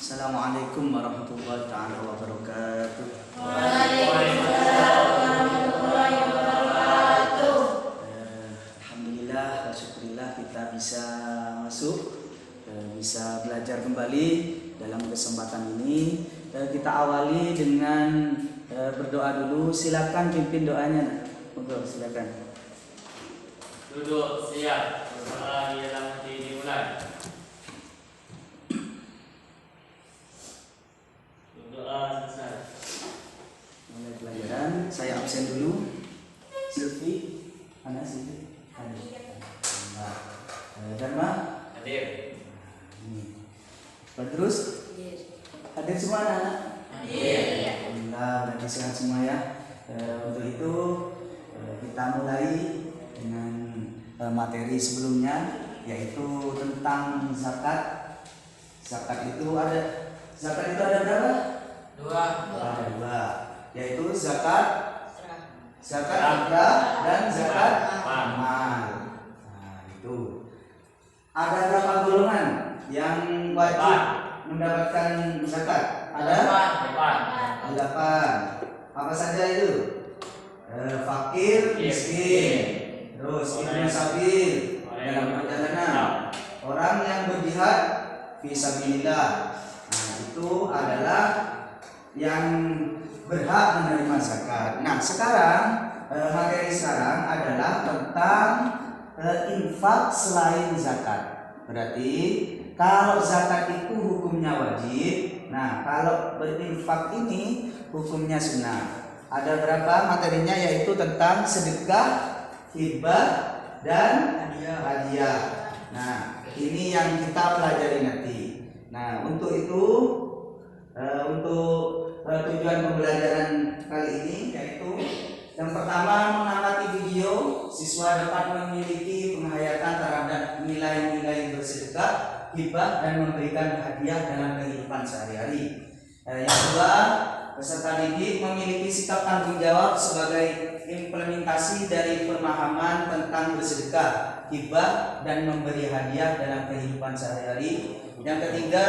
Assalamualaikum warahmatullahi taala wabarakatuh. Waalaikumsalam warahmatullahi wabarakatuh. Alhamdulillah wa syukurillah kita bisa masuk, bisa belajar kembali dalam kesempatan ini. Kita awali dengan berdoa dulu. Silakan pimpin doanya. Monggo silakan. Duduk siap. Berdoa dalam dimulai. Doa selesai. Mulai pelajaran. Saya absen dulu. Silvi, mana Silvi? Dharma? Hadir. Ini. Terus? Hadir semua anak? Hadir. Alhamdulillah, berarti sehat semua ya. Untuk itu kita mulai dengan materi sebelumnya, yaitu tentang zakat. Zakat itu ada berapa? Dua. Ada dua, yaitu zakat fitrah dan zakat amal. Nah, itu ada berapa golongan yang wajib mendapatkan zakat? Ada 8. Apa saja itu? Fakir, miskin, terus ibnu sabil dalam perjalanan, orang yang berjihad fisabilillah. Nah, itu adalah yang berhak menerima zakat. Nah, sekarang materi sekarang adalah tentang infak selain zakat. Berarti kalau zakat itu hukumnya wajib, nah kalau berinfak ini hukumnya sunnah. Ada berapa materinya, yaitu tentang sedekah, hibah, dan hadiah. Nah, ini yang kita pelajari nanti. Nah, untuk itu tujuan pembelajaran kali ini yaitu yang pertama, mengamati video, siswa dapat memiliki penghayatan terhadap nilai-nilai bersedekah, hibah, dan memberikan hadiah dalam kehidupan sehari-hari. Yang kedua, peserta didik memiliki sikap tanggung jawab sebagai implementasi dari pemahaman tentang bersedekah, hibah, dan memberi hadiah dalam kehidupan sehari-hari. Yang ketiga,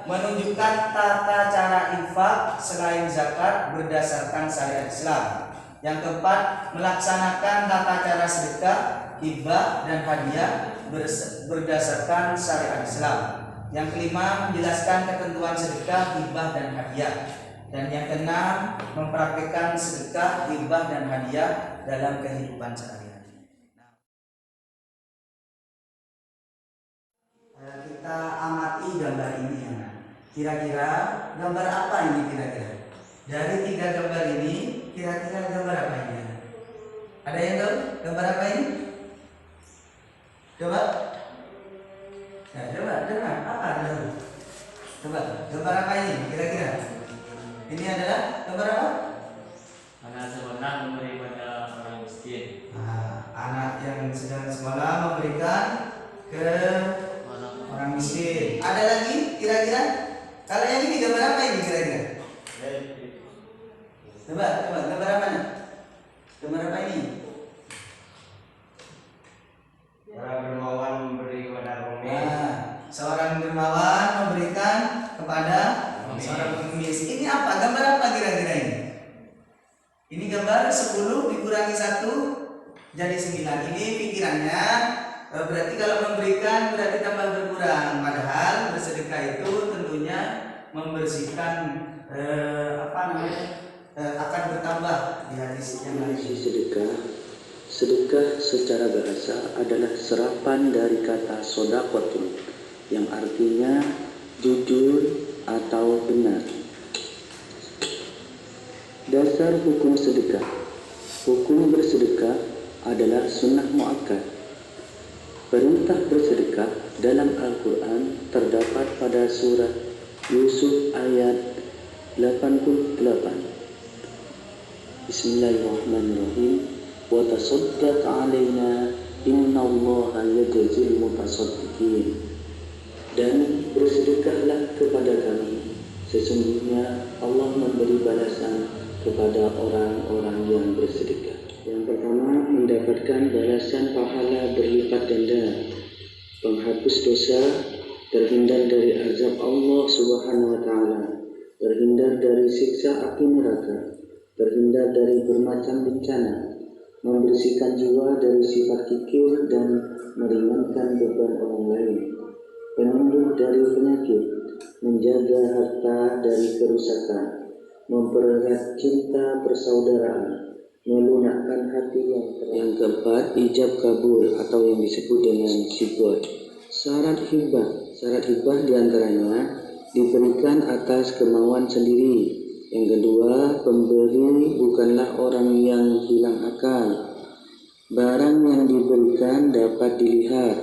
menunjukkan tata cara infak selain zakat berdasarkan syariat Islam. Yang keempat, melaksanakan tata cara sedekah, hibah, dan hadiah berdasarkan syariat Islam. Yang kelima, menjelaskan ketentuan sedekah, hibah, dan hadiah. Dan yang keenam, mempraktikkan sedekah, hibah, dan hadiah dalam kehidupan sehari-hari. Kita amati gambar ini ya. Kira-kira gambar apa ini kira-kira? Dari 3 gambar ini, kira-kira gambar apa ini? Ada yang tahu gambar apa ini? Coba. Nah, coba apa dulu? Coba, gambar apa ini kira-kira? Ini adalah gambar apa? Anak sekolah memberi pada orang miskin. Nah, anak yang sedang sekolah memberikan ke orang miskin. Ada lagi kira-kira? Kalau yang ini gambar apa ini kira-kira? Coba gambar apa nih? Gambar apa ini? Orang dermawan memberi kepada pengemis. Nah, seorang dermawan memberikan kepada seorang pengemis. Ini apa? Gambar apa kira-kira ini? Ini gambar 10 dikurangi 1 jadi 9. Ini pikirannya berarti kalau memberikan berarti tambah berkurang. Padahal bersedekah itu tentunya membersihkan akan bertambah di hadis yang lain. Sedekah secara bahasa adalah serapan dari kata sodaqotun yang artinya jujur atau benar. Dasar hukum sedekah. Hukum bersedekah adalah sunnah muakkad. Perintah bersedekah dalam Al-Quran terdapat pada surah Yusuf ayat 88. Bismillahirrahmanirrahim. Wa tasaddaq 'alaina innallaha yajzil mutasaddiqin. Dan bersedekahlah kepada kami, sesungguhnya Allah memberi balasan kepada orang-orang yang bersedekah. Yang pertama, mendapatkan balasan pahala berlipat ganda, penghapus dosa, terhindar dari azab Allah Subhanahu wa taala, terhindar dari siksa api neraka, terhindar dari bermacam bencana, membersihkan jiwa dari sifat kikir dan meringankan beban orang lain, penyembuh dari penyakit, menjaga harta dari kerusakan, mempererat cinta persaudaraan, melunakkan hati yang keras. Yang keempat, ijab kabul atau yang disebut dengan hibah. Syarat hibah diantaranya diberikan atas kemauan sendiri. Yang kedua, pemberi bukanlah orang yang hilang akal. Barang yang diberikan dapat dilihat.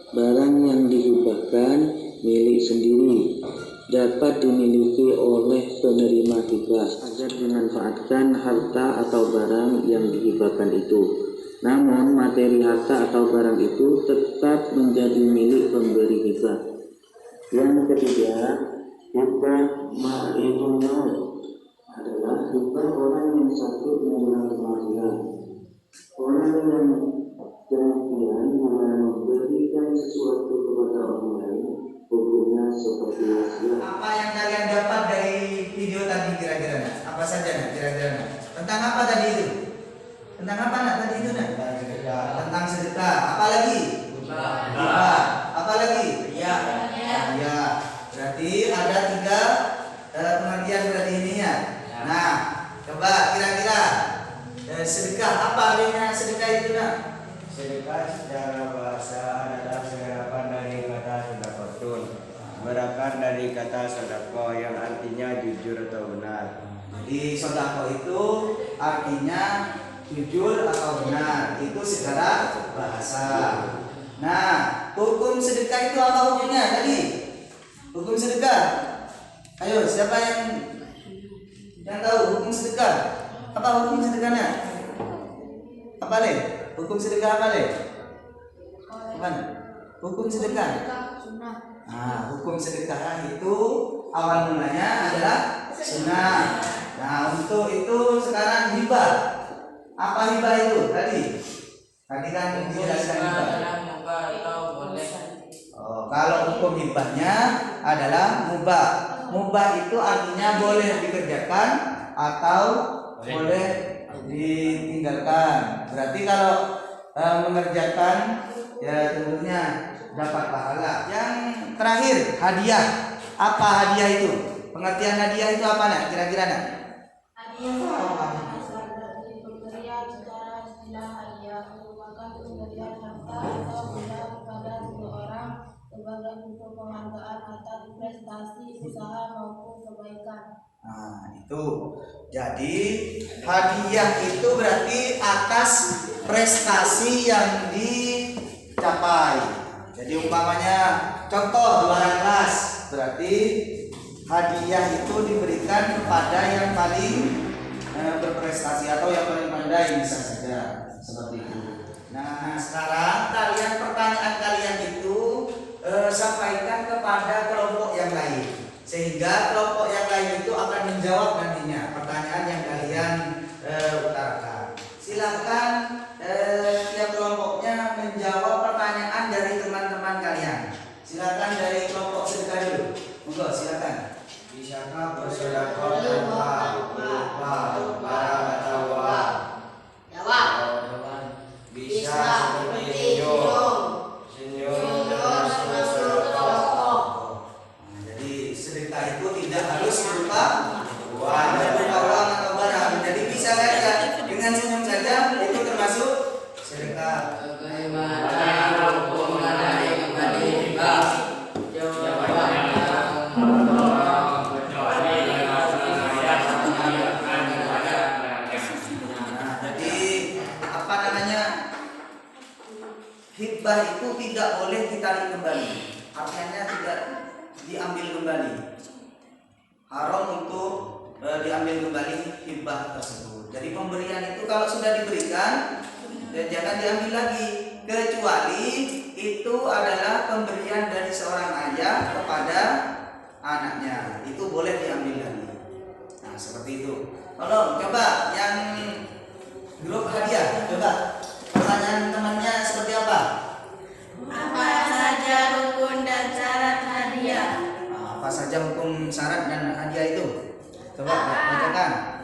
Barang yang dihibahkan milik sendiri, dapat dimiliki oleh penerima hibah agar dimanfaatkan harta atau barang yang dihibahkan itu. Namun materi harta atau barang itu tetap menjadi milik pemberi hibah. Yang ketiga, hibah ma'rifun adalah hibah orang yang sakit mengenal kematian. Orang yang demikian memberikan sesuatu kepada orang lain, hukumnya seperti wasiat. Apa yang kalian dapat dari video tadi kira-kira? Apa saja kira-kira? Tentang apa tadi itu? Tentang apa tadi itu? Tentang sedekah. Apa lagi? Hibah. Apa lagi? Iya. Berarti ada 3 pengertian berarti ini ya. Nah, coba kira-kira sedekah, apa artinya sedekah itu nak? Sedekah secara bahasa adalah serapan dari kata sedekatun, berangkat dari kata sedekah yang artinya jujur atau benar. Jadi sedekah itu artinya jujur atau benar, itu secara bahasa. Nah, hukum sedekah itu apa hukumnya tadi? Hukum sedekah. Ayo, siapa yang tahu hukum sedekah? Apa hukum sedekahnya? Apa le? Hukum sedekah apa le? Bukan. Hukum sedekah. Nah, hukum sedekah itu awal mulanya adalah sunnah. Nah, untuk itu sekarang hibah. Apa hibah itu tadi? Tadi kan dijelaskan hibah. Oh, kalau hukum hibahnya adalah mubah. Mubah itu artinya boleh dikerjakan atau boleh ditinggalkan. Berarti kalau mengerjakan ya tentunya dapat pahala. Yang terakhir, hadiah. Apa hadiah itu? Pengertian hadiah itu apa nak? Kira-kira nak? Hadiah asal dari pemberian secara istilah hadiah merupakan pemberian harta atau benda kepada seseorang sebagai bentuk penghargaan atas prestasi, usaha maupun kebaikan. Nah, itu. Jadi hadiah itu berarti atas prestasi yang dicapai. Jadi umpamanya contoh juara kelas, berarti hadiah itu diberikan kepada yang paling berprestasi atau yang paling pandai, bisa saja seperti itu. Nah, sekarang pertanyaan kalian itu sampaikan kepada kelompok yang lain, sehingga kelompok yang lain itu akan menjawab nantinya pertanyaan yang kalian utarakan. Silakan tiap kelompoknya menjawab pertanyaan dari teman-teman kalian. Silakan dari kelompok sedekah dulu. Monggo silakan. Bisakah bersedekah tanpa lupa barang atau uang? Jawab. Bisa seperti senyum termasuk sedekah. Jadi sedekah itu tidak harus berupa uang atau barang. Jadi bisa saja dengan senyum saja itu termasuk sedekah. Hibah itu tidak boleh ditarik kembali, artinya tidak diambil kembali. Haram untuk diambil kembali hibah tersebut. Jadi pemberian itu kalau sudah diberikan dan jangan diambil lagi, kecuali itu adalah pemberian dari seorang ayah kepada anaknya, itu boleh diambil lagi. Nah, seperti itu. Tolong coba yang grup hadiah, coba pertanyaan temannya seperti apa? Apa saja rukun dan syarat saja hukum syarat dan hadiah itu? Coba bacakan.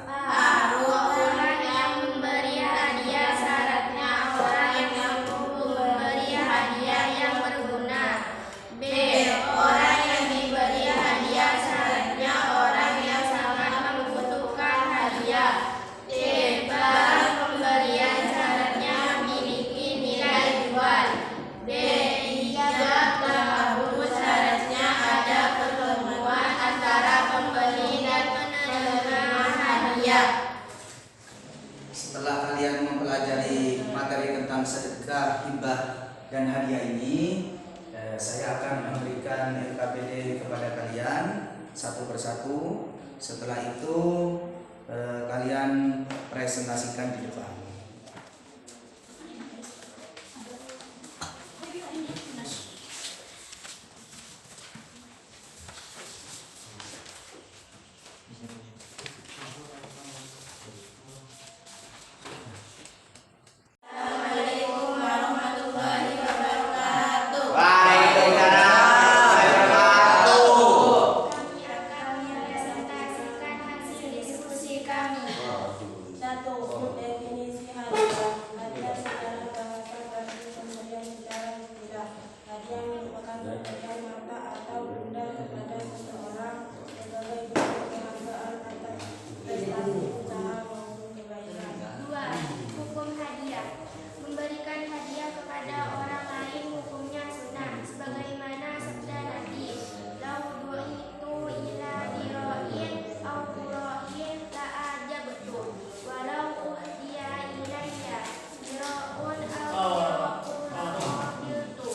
Orang yang memberi hadiah syaratnya orang yang mampu memberi hadiah yang berguna. B. Orang yang diberi hadiah syaratnya orang yang sangat membutuhkan hadiah. C. Barang pemberian syaratnya memiliki nilai jual. D. Ijab kabul syaratnya ada pertemuan antara pembeli dan penerima hadiah. Setelah kalian mempelajari materi tentang sedekah, hibah, dan hadiah ini, saya akan memberikan LKPD kepada kalian satu persatu. Setelah itu kalian presentasikan di depan. Assalamualaikum warahmatullahi wabarakatuh. Kami akan mempresentasikan hasil diskusi kami. 1. Definisi hadiah. Hadiah secara bahasa bagi pemberian secara istilah. Hadiah merupakan pemberian mata atau benda kepada seseorang sebagai bentuk penghargaan atas prestasi usaha maupun kebaikan. 2. Hukum hadiah. Memberikan hadiah kepada orang lain hukumnya sunnah, sebagaimana sabda Nabi, "Lau du'itu ila diro'in au kuro'in la'aja betul, walau uhdiya ilayya diro'un au kuro'iltu."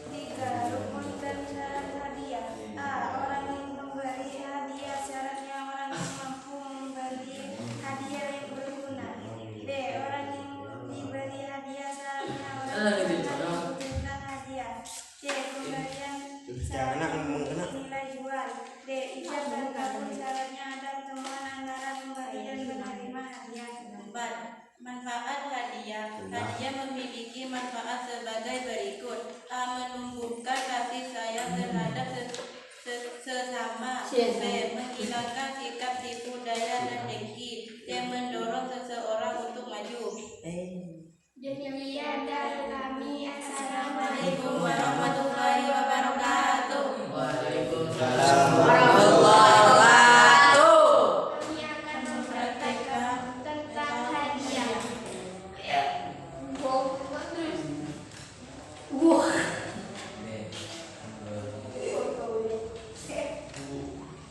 3. Rukun dan syarat hadiah. A. Orang yang memberi hadiah syaratnya orang yang mampu memberi hadiah yang berguna. B. Orang yang diberi hadiah syaratnya orang yang membutuhkan hadiah. C. Pemberian syaratnya memiliki nilai jual. D. Ijab dan kabul syaratnya ada pertemuan antara pemberi dan penerima hadiah. 4. Manfaat hadiah. Hadiah memiliki manfaat sebagai berikut. A. Menumbuhkan kasih sayang terhadap sesama. B. Menghilangkan sikap tipu daya dan dengki. C. Mendorong seseorang untuk maju. Demikian dari kami. Assalamualaikum warahmatullahi wabarakatuh. Kami akan mempraktekkan tentang hadiah.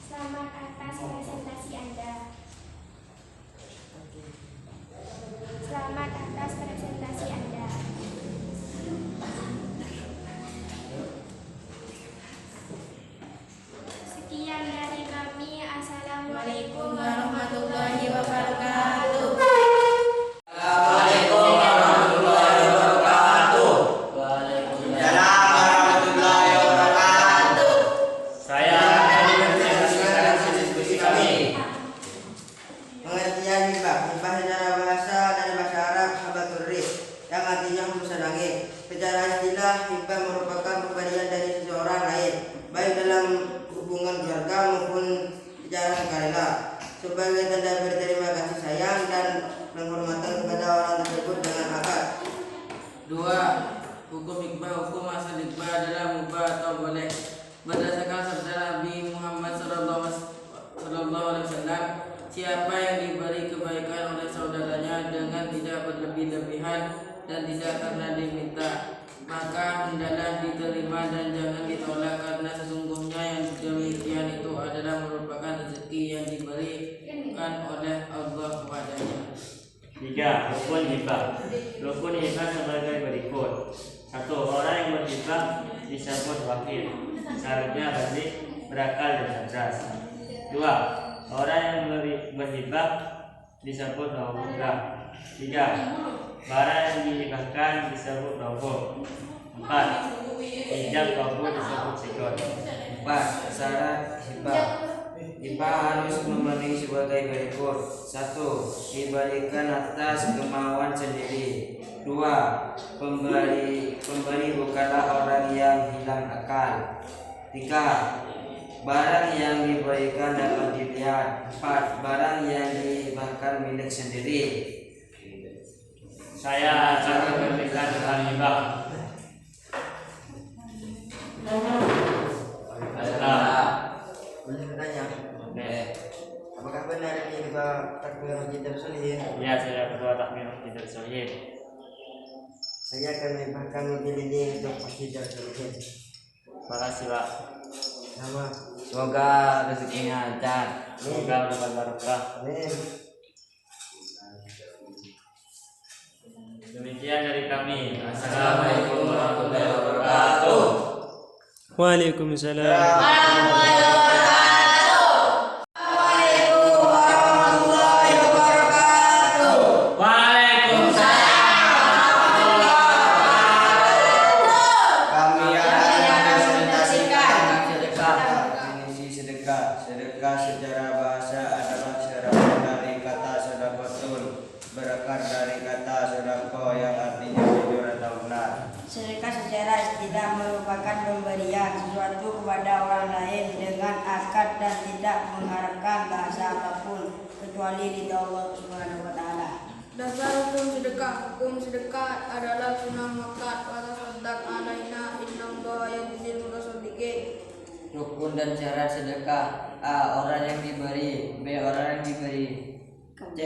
Selamat atas presentasi Anda. Selamat atas presentasi Anda. Sekian dari kami. Assalamualaikum warahmatullahi wabarakatuh. Saya akan mempresentasikan hasil diskusi kami. Pengertian hibah. Hibah secara bahasa dari bahasa Arab habatul rizq, yang artinya hembusan angin. Secara istilah, hibah merupakan pemberian dari seseorang lain, baik dalam hubungan keluarga maupun secara sukarela, sebagai tanda berterima kasih sayang dan penghormatan kepada orang tersebut dengan akad. 2. Hukum hikmah. Hukum asal hikmah adalah mubah atau boleh. Berdasarkan sabda Nabi Muhammad SAW, siapa yang diberi kebaikan oleh saudaranya dengan tidak berlebih-lebihan dan tidak karena diminta, maka hendaklah diterima dan jangan ditolak, karena sesungguhnya yang demikian itu adalah merupakan rezeki yang diberikan oleh Allah kepadanya. 3. Rukun hibah. Rukun hibah sebagai berikut. 1. Orang yang berhibah disebut wakil. Syaratnya balik, berakal dan cerdas. 2. Orang yang berhibah disebut nawabah. 3. Barang yang dihibahkan disebut nawab. 4. Ijab kabul disebut sikot. 4. Syarat hibah. Hibah harus memenuhi sebagai berikut. 1. Diberikan atas kemauan sendiri. 2. Pemberi bukanlah orang yang hilang akal. 3. Barang yang diberikan dapat dilihat. 4. Barang yang dihibahkan milik sendiri. Saya akan memberikan hal hibah. Boleh bertanya? Oke. Apakah benar ini kita takbir masjid Solihin? Ya, saya ketua takmir Masjid Solihin. Saya akan menghibahkan mobil ini untuk masjid Solihin. Terima kasih, Pak. Sama. Semoga rezekinya lancar. Semoga mendapat barokah. Amin. Demikian dari kami. Assalamualaikum warahmatullahi wabarakatuh. Waalaikumsalam. Kami akan presentasikan definisi sedekah. Sedekah secara bahasa adalah serapan dari kata sedekahun, berakar dari kata sedekah yang artinya jujur atau benar. Sedekah secara istilah merupakan pemberian sesuatu kepada orang lain dengan akad dan tidak mengharapkan bahasa apapun kecuali ridha Allah Subhanahu wa taala. Dasar hukum sedekah adalah sunnah makat wala saddaq alaina innallaha yajzil mutasaddiqin. Rukun dan syarat sedekah: A. Orang yang diberi. B. Orang yang diberi. C.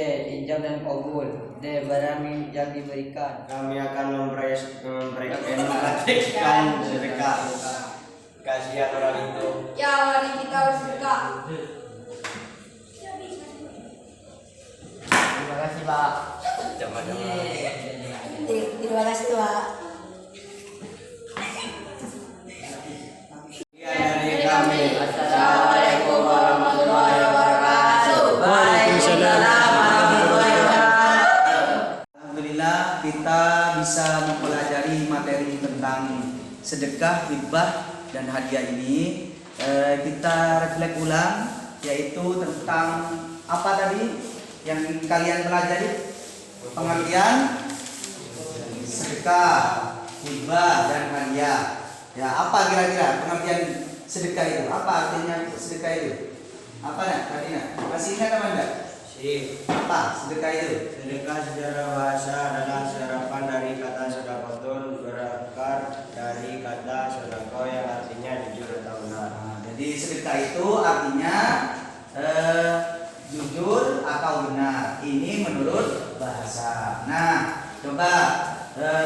Ijab dan kabul. D. Barang yang diberikan. Kami akan mempraktikkan sedekah. Kasihan orang itu. Ya wali kita bersedekah. Terima kasih, Pak. Terima kasih, Pak. Dari kami. Assalamualaikum warahmatullahi wabarakatuh. Waalaikumsalam warahmatullahi wabarakatuh. Alhamdulillah kita bisa mempelajari materi tentang sedekah, hibah, dan hadiah ini. Kita refleks ulang, yaitu tentang apa tadi yang kalian pelajari? Pengertian sedekah, hibah, dan hadiah. Ya, apa kira-kira pengertian sedekah itu? Apa artinya sedekah itu? Apa nak? Tadi nak? Masih ingat apa enggak? Apa sedekah itu? Sedekah secara bahasa adalah serapan dari kata sedekahun, berakar dari kata sedekah yang artinya jujur atau benar. Nah, jadi sedekah itu artinya jujur atau benar. Ini menurut bahasa. Nah, coba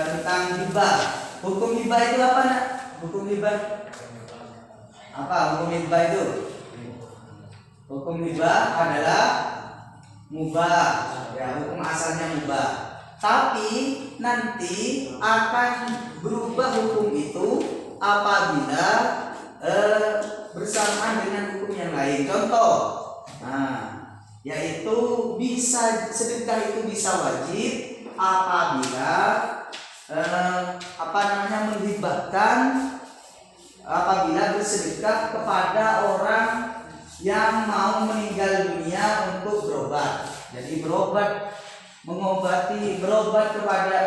tentang hibah. Hukum hibah itu apa nak? Hukum hibah apa? Hukum hibah itu? Hukum hibah adalah mubah. Ya, hukum asalnya mubah. Tapi nanti akan berubah hukum itu apabila bersamaan dengan hukum yang lain. Contoh, yaitu bisa sedekah itu bisa wajib apabila menghibahkan apabila bersedekah kepada orang yang mau meninggal dunia untuk berobat. Jadi berobat kepada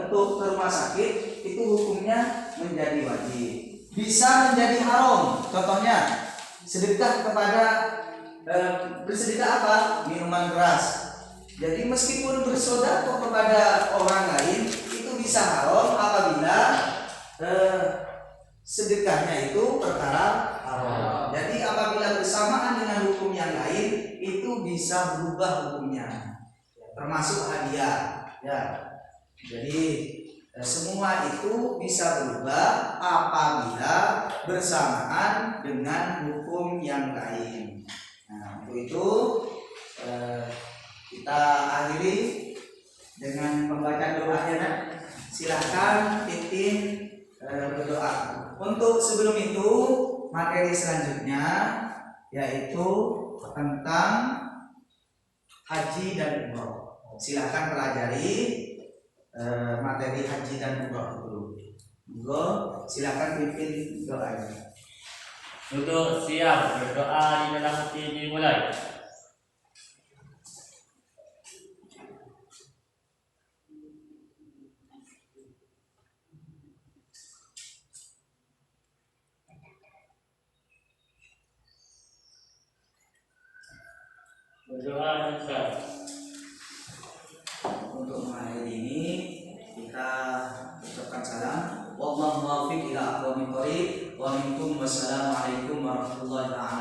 untuk ke rumah sakit itu hukumnya menjadi wajib. Bisa menjadi haram. Contohnya sedekah kepada bersedekah apa? Minuman keras. Jadi meskipun bersedekah kepada orang lain itu bisa haram apabila sedekahnya itu perkara haram. Jadi apabila bersamaan dengan hukum yang lain itu bisa berubah hukumnya, termasuk hadiah. Ya, jadi semua itu bisa berubah apabila bersamaan dengan hukum yang lain. Nah, untuk itu kita akhiri dengan pembacaan doanya. Nah, silahkan pimpin berdoa. Untuk sebelum itu materi selanjutnya yaitu tentang haji dan umroh. Silahkan pelajari materi haji dan umroh dulu. Monggo, silahkan pimpin doanya. Duduk siap, berdoa di dalam hati dimulai. Berdoa Ustaz. Untuk mengakhiri ini kita ucapkan salam. Wallahu muwaffiq ila aqwamit thoriq wa minkum wassalamu alaikum warahmatullahi wabarakatuh.